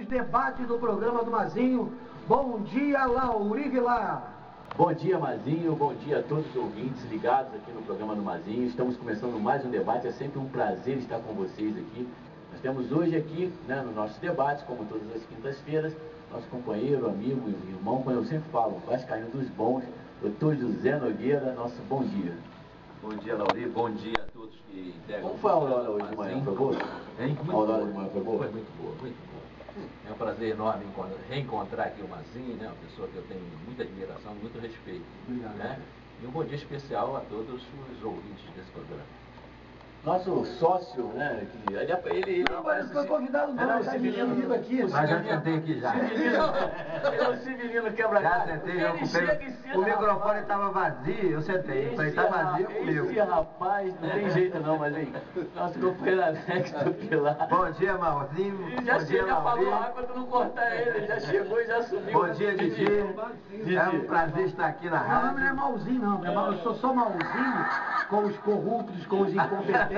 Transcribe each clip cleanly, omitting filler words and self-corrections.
os debates do programa do Mazinho. Bom dia, Lauri Vilar. Bom dia, Mazinho. Bom dia a todos os ouvintes ligados aqui no programa do Mazinho. Estamos começando mais um debate. É sempre um prazer estar com vocês aqui. Nós temos hoje aqui, nos nossos debates, como todas as quintas-feiras, nosso companheiro, amigo e irmão, como eu sempre falo, vascaíno dos bons, doutor José Nogueira. Nosso bom dia. Bom dia, Lauri. Bom dia a todos que integram. Como foi a aurora hoje de manhã? Foi boa? Hein? A aurora de manhã foi boa? Foi muito boa, muito boa. É um prazer enorme reencontrar aqui o Mazinho, né? Uma pessoa que eu tenho muita admiração, muito respeito. Obrigado. Né? E um bom dia especial a todos os ouvintes desse programa. Nosso sócio, né? Ele foi convidado não, esse menino aqui. Mas já sentei aqui já. Ele é o menino quebra-galho. Já sentei, o microfone estava vazio, eu sentei. Eu falei, tá vazio comigo. Esse rapaz, não tem jeito não, mas hein, nosso companheiro Alex do Pilar. Bom dia, Malzinho. Ele já chegou, já falou rápido pra não cortar ele, ele já chegou e já subiu. Bom dia, Didi. É um prazer estar aqui na rádio. Não é malzinho não, eu sou só malzinho com os corruptos, com os incompetentes.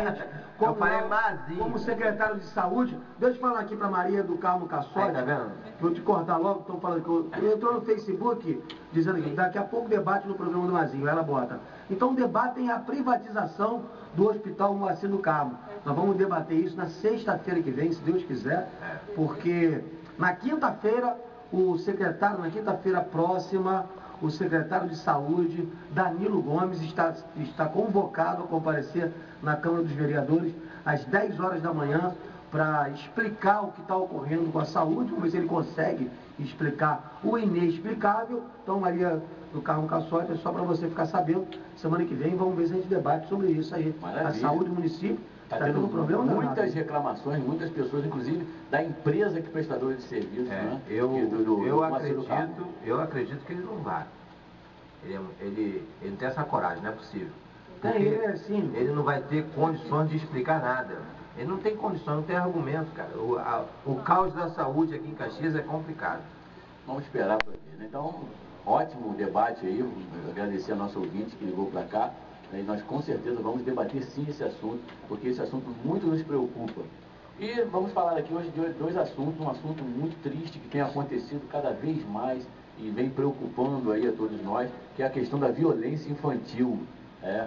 Como secretário de saúde. Deixa eu falar aqui para Maria do Carmo Caçote. Tá vendo? Vou te cortar logo, estão falando que eu entrou no Facebook dizendo que daqui a pouco debate no programa do Mazinho. Ela bota. Então debatem a privatização do Hospital Moacir do Carmo. Nós vamos debater isso na sexta-feira que vem, se Deus quiser, porque na quinta-feira, na quinta-feira próxima, o secretário de Saúde, Danilo Gomes, está convocado a comparecer na Câmara dos Vereadores às 10 horas da manhã para explicar o que está ocorrendo com a saúde. Vamos ver se ele consegue explicar o inexplicável. Então, Maria do Carmo Caçote, é só para você ficar sabendo. Semana que vem vamos ver se a gente debate sobre isso aí. Maravilha. A saúde do município está tendo um problema muitas reclamações, muitas pessoas, inclusive da empresa que é prestadora de serviço, né? Eu acredito que ele não vai. Ele não tem essa coragem, não é possível. Ele não vai ter condições de explicar nada. Ele não tem condições, não tem argumento, cara. O caos da saúde aqui em Caxias é complicado. Vamos esperar para ver, né? Então, ótimo debate aí. Vou agradecer a nosso ouvinte que ligou para cá. E nós com certeza vamos debater sim esse assunto, porque esse assunto muito nos preocupa. E vamos falar aqui hoje de dois assuntos, um assunto muito triste que tem acontecido cada vez mais e vem preocupando aí a todos nós, que é a questão da violência infantil.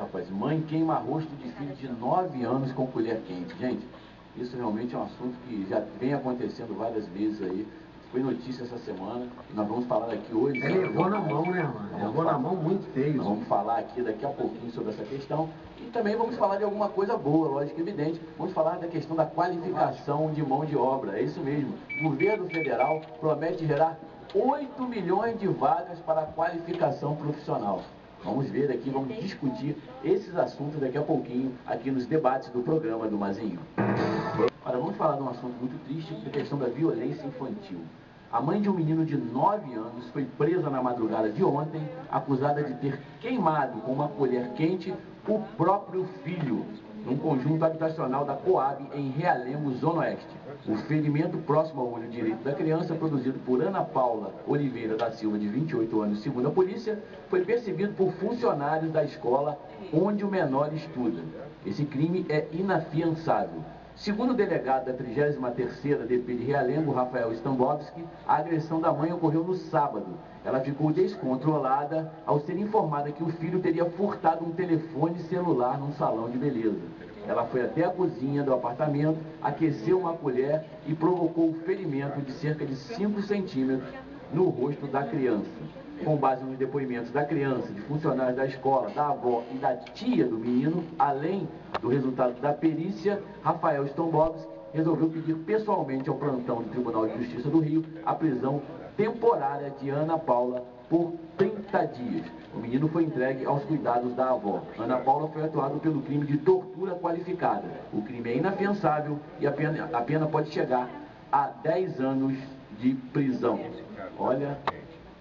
Rapaz, mãe queima rosto de filho de 9 anos com colher quente. Gente, isso realmente é um assunto que já vem acontecendo várias vezes aí. Foi notícia essa semana e nós vamos falar aqui hoje. Ele levou na mão, né, mano? Levou na mão muito feio. Nós vamos falar aqui daqui a pouquinho sobre essa questão e também vamos falar de alguma coisa boa, lógico, evidente. Vamos falar da questão da qualificação de mão de obra. É isso mesmo. O governo federal promete gerar 8 milhões de vagas para a qualificação profissional. Vamos ver aqui, vamos discutir esses assuntos daqui a pouquinho aqui nos debates do programa do Mazinho. Agora vamos falar de um assunto muito triste, que é a questão da violência infantil. A mãe de um menino de 9 anos foi presa na madrugada de ontem, acusada de ter queimado com uma colher quente o próprio filho, num conjunto habitacional da Coab em Realengo, Zona Oeste. O ferimento próximo ao olho direito da criança, produzido por Ana Paula Oliveira da Silva, de 28 anos, segundo a polícia, foi percebido por funcionários da escola onde o menor estuda. Esse crime é inafiançável. Segundo o delegado da 33ª DP de Realengo, Rafael Stambowski, a agressão da mãe ocorreu no sábado. Ela ficou descontrolada ao ser informada que o filho teria furtado um telefone celular num salão de beleza. Ela foi até a cozinha do apartamento, aqueceu uma colher e provocou o ferimento de cerca de 5 centímetros no rosto da criança. Com base nos depoimentos da criança, de funcionários da escola, da avó e da tia do menino, além do resultado da perícia, Rafael Stambowski resolveu pedir pessoalmente ao plantão do Tribunal de Justiça do Rio a prisão temporária de Ana Paula por 30 dias. O menino foi entregue aos cuidados da avó. Ana Paula foi atuada pelo crime de tortura qualificada. O crime é inafiançável e a pena pode chegar a 10 anos de prisão. Olha,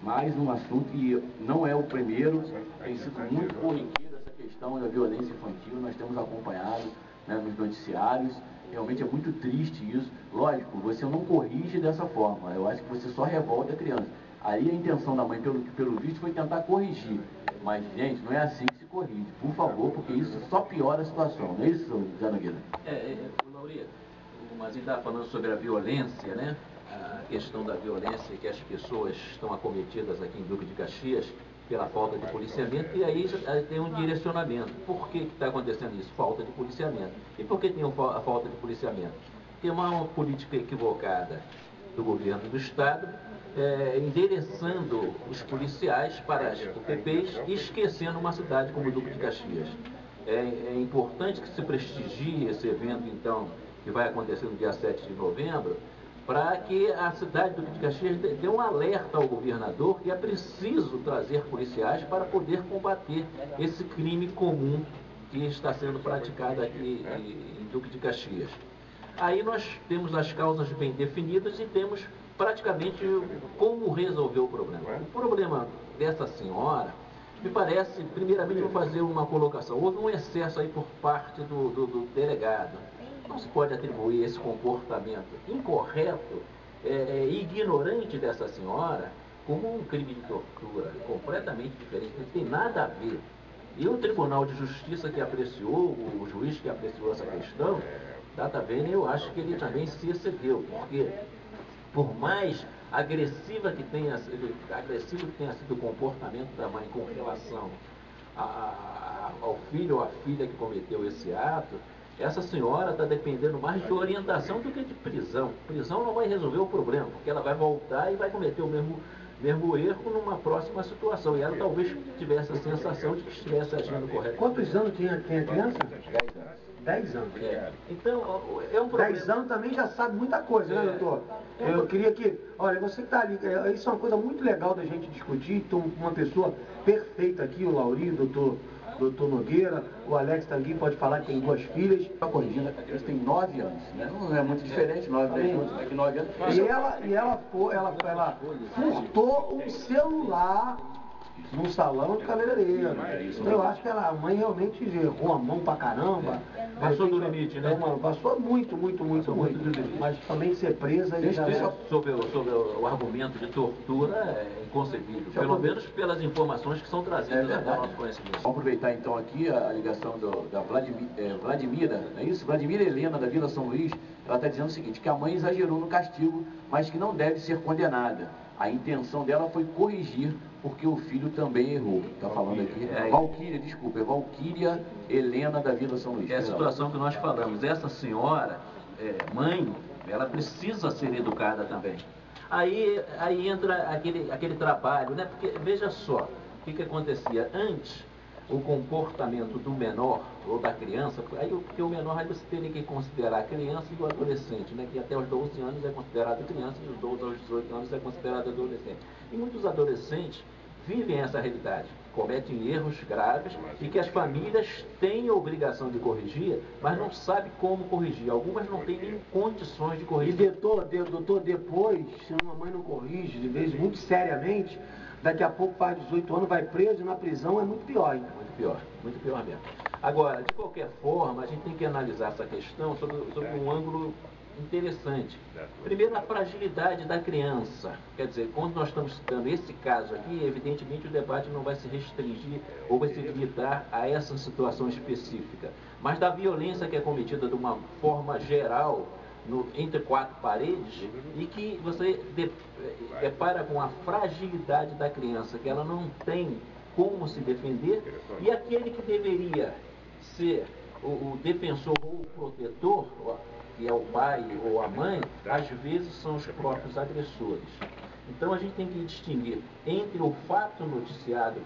mais um assunto que não é o primeiro, tem sido muito corriqueiro essa questão da violência infantil, nós temos acompanhado, nos noticiários. Realmente é muito triste isso. Lógico, você não corrige dessa forma, eu acho que você só revolta a criança. Aí a intenção da mãe, pelo visto, foi tentar corrigir. Mas, gente, não é assim que se corrige. Por favor, porque isso só piora a situação. Não é isso, Zé Nogueira? Lauri, o Mazinho estava falando sobre a violência, né? questão da violência que as pessoas estão acometidas aqui em Duque de Caxias pela falta de policiamento, e aí tem um direcionamento. Por que está acontecendo isso? Falta de policiamento. E por que tem a falta de policiamento? Tem uma política equivocada do governo do Estado, endereçando os policiais para as UPPs e esquecendo uma cidade como Duque de Caxias. É importante que se prestigie esse evento, então, que vai acontecer no dia 7 de novembro, para que a cidade do Duque de Caxias dê um alerta ao governador que é preciso trazer policiais para poder combater esse crime comum que está sendo praticado aqui em Duque de Caxias. Aí nós temos as causas bem definidas e temos praticamente como resolver o problema. O problema dessa senhora, me parece, primeiramente vou fazer uma colocação, houve um excesso aí por parte do delegado. Não se pode atribuir esse comportamento incorreto e ignorante dessa senhora como um crime de tortura, completamente diferente, não tem nada a ver. E o Tribunal de Justiça que apreciou, o juiz que apreciou essa questão, Data Vênia, eu acho que ele também se excedeu, porque por mais agressivo que tenha sido o comportamento da mãe com relação ao filho ou à filha que cometeu esse ato, essa senhora está dependendo mais de orientação do que de prisão. Prisão não vai resolver o problema, porque ela vai voltar e vai cometer o mesmo erro numa próxima situação. E ela talvez tivesse a sensação de que estivesse agindo corretamente. Quantos anos tem a criança? 10 anos. 10 anos. Então, é um problema. 10 anos também já sabe muita coisa, né, doutor? Eu queria que... Olha, você que está ali... Isso é uma coisa muito legal da gente discutir. Então, uma pessoa perfeita aqui, o Lauri, doutor Nogueira, o Alex também pode falar que tem 2 filhas. Está corrigindo, a criança tem 9 anos, né? Não é muito diferente, 9 anos, daqui 9 anos. E ela furtou um celular no salão de cabeleireiro. Então eu acho que a mãe realmente errou a mão pra caramba. Passou do limite, né? Passou muito. Mas também ser presa e já... Sobre o argumento de tortura é inconcebível, pelo menos pelas informações que são trazidas ao nosso conhecimento. Vamos aproveitar então aqui a ligação da Vladimira, não é isso? Vladimira Helena, da Vila São Luís, ela está dizendo o seguinte, que a mãe exagerou no castigo, mas que não deve ser condenada. A intenção dela foi corrigir, porque o filho também errou. Está falando aqui. Valquíria Helena, da Vila São Luís. É a situação que nós falamos. Essa senhora, mãe, ela precisa ser educada também. Aí entra aquele trabalho, né? Porque, veja só, o que acontecia antes, o comportamento do menor ou da criança, porque o menor aí você teria que considerar a criança e o adolescente, né? Que até os 12 anos é considerado criança e os 12 aos 18 anos é considerado adolescente. E muitos adolescentes vivem essa realidade, cometem erros graves e que as famílias têm a obrigação de corrigir, mas não sabem como corrigir. Algumas não têm nem condições de corrigir. E doutor, depois, se uma mãe não corrige, de vez muito seriamente, daqui a pouco faz 18 anos, vai preso e na prisão é muito pior ainda. Muito pior mesmo. Agora, de qualquer forma, a gente tem que analisar essa questão sobre um ângulo interessante. Primeiro, a fragilidade da criança. Quer dizer, quando nós estamos citando esse caso aqui, evidentemente o debate não vai se restringir ou vai se limitar a essa situação específica, mas da violência que é cometida de uma forma geral entre 4 paredes e que você depara com a fragilidade da criança, que ela não tem como se defender, e aquele que deveria ser o defensor ou o protetor, que é o pai ou a mãe, às vezes são os próprios agressores. Então a gente tem que distinguir entre o fato noticiado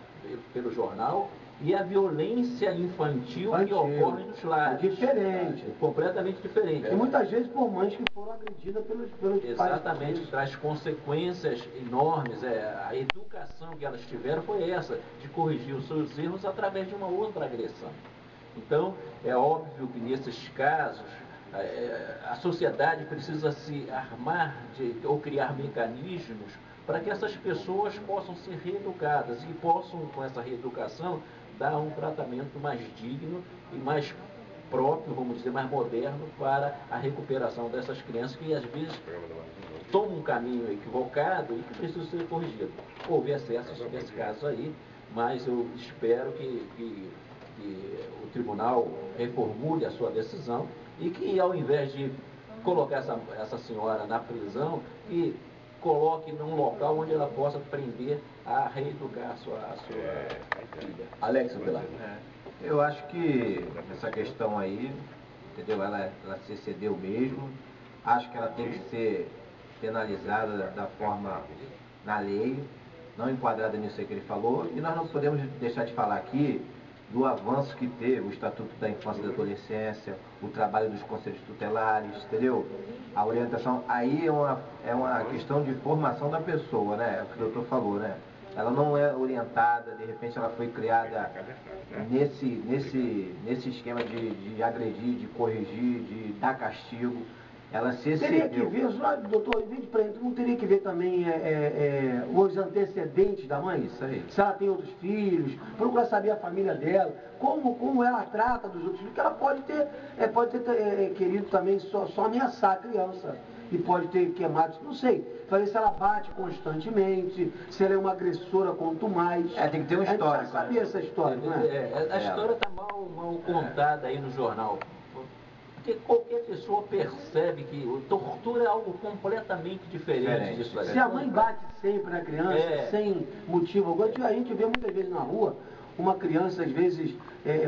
pelo jornal e a violência infantil que ocorre nos lares. É diferente. Completamente diferente. E muitas vezes por mães que foram agredidas pelos pais. Exatamente, traz consequências enormes. A educação que elas tiveram foi essa, de corrigir os seus erros através de uma outra agressão. Então, é óbvio que nesses casos, a sociedade precisa se armar ou criar mecanismos para que essas pessoas possam ser reeducadas e possam, com essa reeducação, dar um tratamento mais digno e mais próprio, vamos dizer, mais moderno para a recuperação dessas crianças que às vezes tomam um caminho equivocado e que precisam ser corrigidos. Houve excessos nesse caso aí, mas eu espero que o tribunal reformule a sua decisão e que, ao invés de colocar essa senhora na prisão, que coloque num local onde ela possa aprender a reeducar a sua filha. Alex, Pilar. Eu acho que essa questão aí, entendeu? Ela se excedeu mesmo. Acho que ela tem que ser penalizada da forma na lei, não enquadrada nisso aí que ele falou. E nós não podemos deixar de falar aqui do avanço que teve o Estatuto da Infância e da Adolescência, o trabalho dos conselhos tutelares, entendeu? A orientação aí é uma questão de formação da pessoa, né? É o que o doutor falou, né? Ela não é orientada, de repente ela foi criada nesse esquema de agredir, de corrigir, de dar castigo. Ela se excedeu. Teria que ver, doutor, não teria que ver também os antecedentes da mãe? Isso aí. Se ela tem outros filhos, procurar saber a família dela, como ela trata dos outros filhos, que ela pode ter querido também só ameaçar a criança. E pode ter queimado, não sei. Falei se ela bate constantemente, se ela é uma agressora quanto mais. Tem que ter um histórico. A gente saber essa história, não é? A história está mal contada aí no jornal. Porque qualquer pessoa percebe que tortura é algo completamente diferente disso aí. Se a mãe bate sempre na criança, sem motivo algum, a gente vê muitas vezes na rua uma criança, às vezes,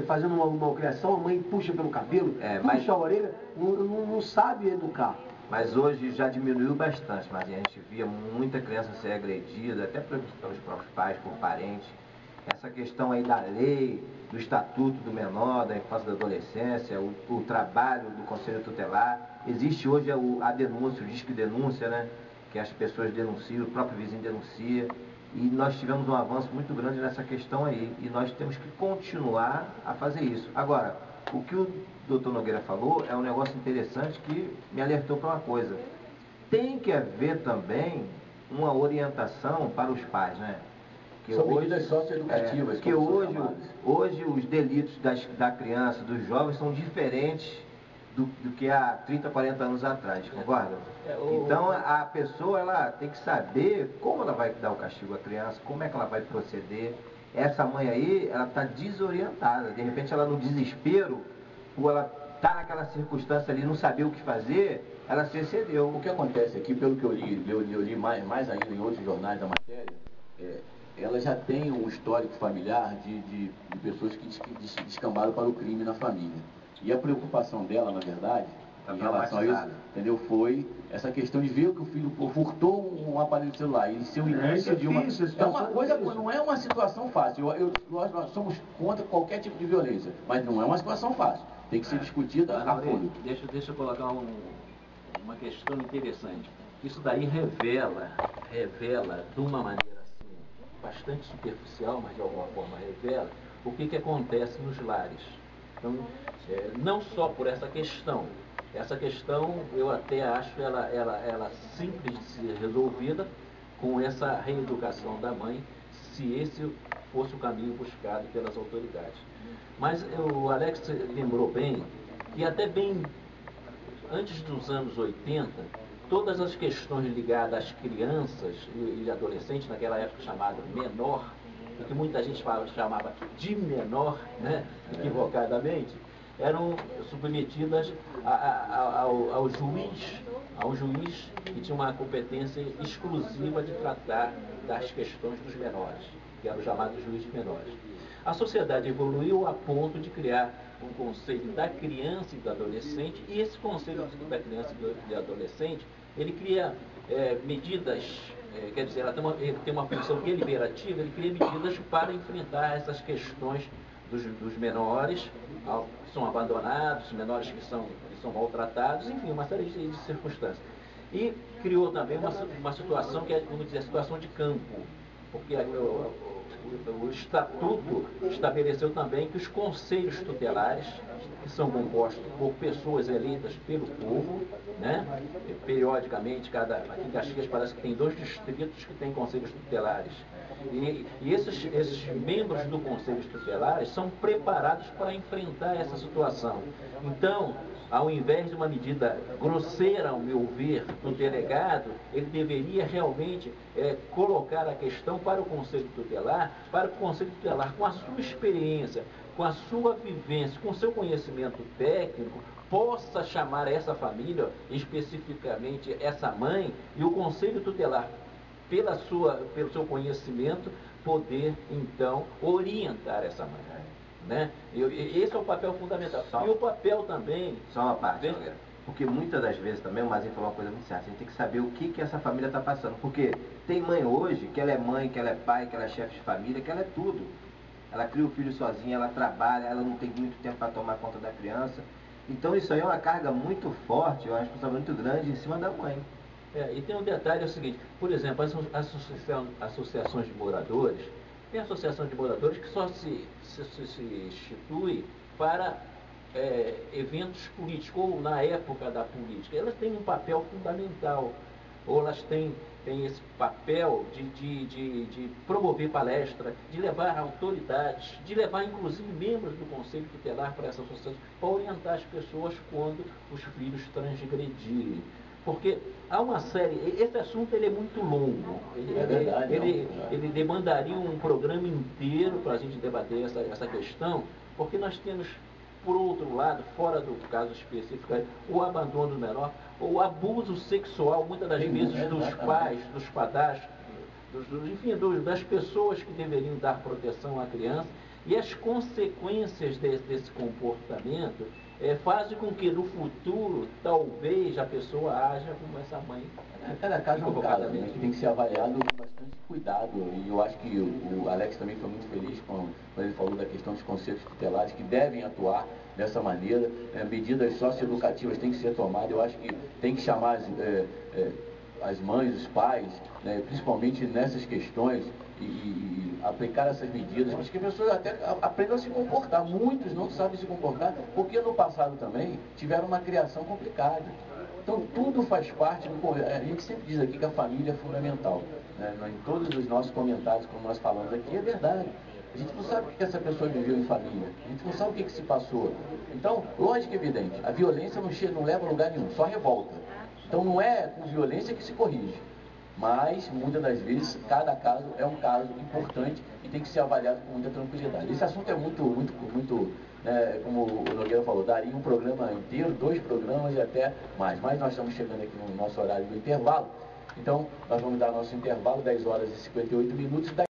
fazendo uma malcriação, a mãe puxa pelo cabelo, puxa a orelha, não sabe educar. Mas hoje já diminuiu bastante, mas a gente via muita criança ser agredida, até pelos próprios pais, por parentes. Essa questão aí da lei, do Estatuto do Menor, da Infância e da Adolescência, o trabalho do Conselho Tutelar. Existe hoje a denúncia, o disque denúncia, né? Que as pessoas denunciam, o próprio vizinho denuncia. E nós tivemos um avanço muito grande nessa questão aí. E nós temos que continuar a fazer isso. Agora, o que o doutor Nogueira falou é um negócio interessante que me alertou para uma coisa. Tem que haver também uma orientação para os pais, né? São medidas socioeducativas. Porque hoje os delitos da criança, dos jovens, são diferentes do que há 30, 40 anos atrás, concorda? Então a pessoa ela tem que saber como ela vai dar o castigo à criança, como é que ela vai proceder. Essa mãe aí, ela está desorientada. De repente ela no desespero, ou ela está naquela circunstância ali, não saber o que fazer, ela se excedeu. O que acontece aqui, pelo que eu li mais ainda em outros jornais da matéria, ela já tem um histórico familiar de pessoas que descambaram para o crime na família. E a preocupação dela, na verdade, em relação a isso, entendeu, foi essa questão de ver que o filho furtou um aparelho celular e ser o início de uma... É uma coisa, não é uma situação fácil. Nós somos contra qualquer tipo de violência, mas não é uma situação fácil. Tem que ser discutida a fundo. Deixa eu colocar uma questão interessante. Isso daí revela de uma maneira assim, bastante superficial, mas de alguma forma revela o que acontece nos lares. Então, não só por essa questão eu até acho ela simples de ser resolvida com essa reeducação da mãe, se esse fosse o caminho buscado pelas autoridades. Mas o Alex lembrou bem que até bem antes dos anos 80, todas as questões ligadas às crianças e adolescentes, naquela época chamada menor, o que muita gente chamava de menor, né, equivocadamente, eram submetidas ao juiz que tinha uma competência exclusiva de tratar das questões dos menores, que era o chamado juiz de menores. A sociedade evoluiu a ponto de criar um conselho da criança e do adolescente, e esse conselho da criança e do adolescente, ele cria medidas, quer dizer, ele tem uma função deliberativa, ele cria medidas para enfrentar essas questões dos menores, que são abandonados, menores que são maltratados, enfim, uma série de circunstâncias. E criou também uma situação que é, vamos dizer, a situação de campo, porque o Estatuto estabeleceu também que os conselhos tutelares, que são compostos por pessoas eleitas pelo povo, né? Periodicamente, aqui em Caxias parece que tem 2 distritos que têm conselhos tutelares. E esses membros do conselhos tutelares são preparados para enfrentar essa situação. Então, ao invés de uma medida grosseira, ao meu ver, do delegado, ele deveria realmente colocar a questão para o Conselho Tutelar, para que o Conselho Tutelar, com a sua experiência, com a sua vivência, com o seu conhecimento técnico, possa chamar essa família, especificamente essa mãe, e o Conselho Tutelar, pelo seu conhecimento, poder, então, orientar essa mãe. Né? Esse é o papel fundamental. E o papel também... Só uma parte, porque muitas das vezes também, o Mazinho falou uma coisa muito certa, a gente tem que saber o que essa família está passando. Porque tem mãe hoje, que ela é mãe, que ela é pai, que ela é chefe de família, que ela é tudo. Ela cria o filho sozinha, ela trabalha, ela não tem muito tempo para tomar conta da criança. Então isso aí é uma carga muito forte, uma responsabilidade muito grande em cima da mãe. E tem um detalhe, é o seguinte, por exemplo, as associações de moradores, tem associação de moradores que só se institui para eventos políticos, ou na época da política. Elas têm um papel fundamental, ou elas têm esse papel de promover palestra, de levar autoridades, de levar inclusive membros do Conselho Tutelar para essa associação, para orientar as pessoas quando os filhos transgredirem. Porque há uma série, esse assunto ele é muito longo, ele demandaria um programa inteiro para a gente debater essa questão, porque nós temos, por outro lado, fora do caso específico, o abandono do menor, o abuso sexual, muitas das vezes, dos pais, dos padrastos, enfim, das pessoas que deveriam dar proteção à criança, e as consequências desse comportamento fazem com que no futuro, talvez, a pessoa haja como essa mãe. Cada caso é um caso, né, que tem que ser avaliado com bastante cuidado, e eu acho que o Alex também foi muito feliz quando ele falou da questão dos conselhos tutelares, que devem atuar dessa maneira. Medidas socioeducativas têm que ser tomadas. Eu acho que tem que chamar as mães, os pais, né, principalmente nessas questões, e aplicar essas medidas, mas que as pessoas até aprendam a se comportar. Muitos não sabem se comportar, porque no passado também tiveram uma criação complicada. Então tudo faz parte do... A gente sempre diz aqui que a família é fundamental, né? Em todos os nossos comentários, como nós falamos aqui, é verdade. A gente não sabe o que essa pessoa viveu em família, a gente não sabe o que se passou. Então, lógico e evidente, a violência não leva a lugar nenhum, só revolta. Então não é com violência que se corrige. Mas, muitas das vezes, cada caso é um caso importante e tem que ser avaliado com muita tranquilidade. Esse assunto é muito, como o Nogueira falou, daria um programa inteiro, 2 programas e até mais. Mas nós estamos chegando aqui no nosso horário do intervalo. Então, nós vamos dar nosso intervalo, 10 horas e 58 minutos.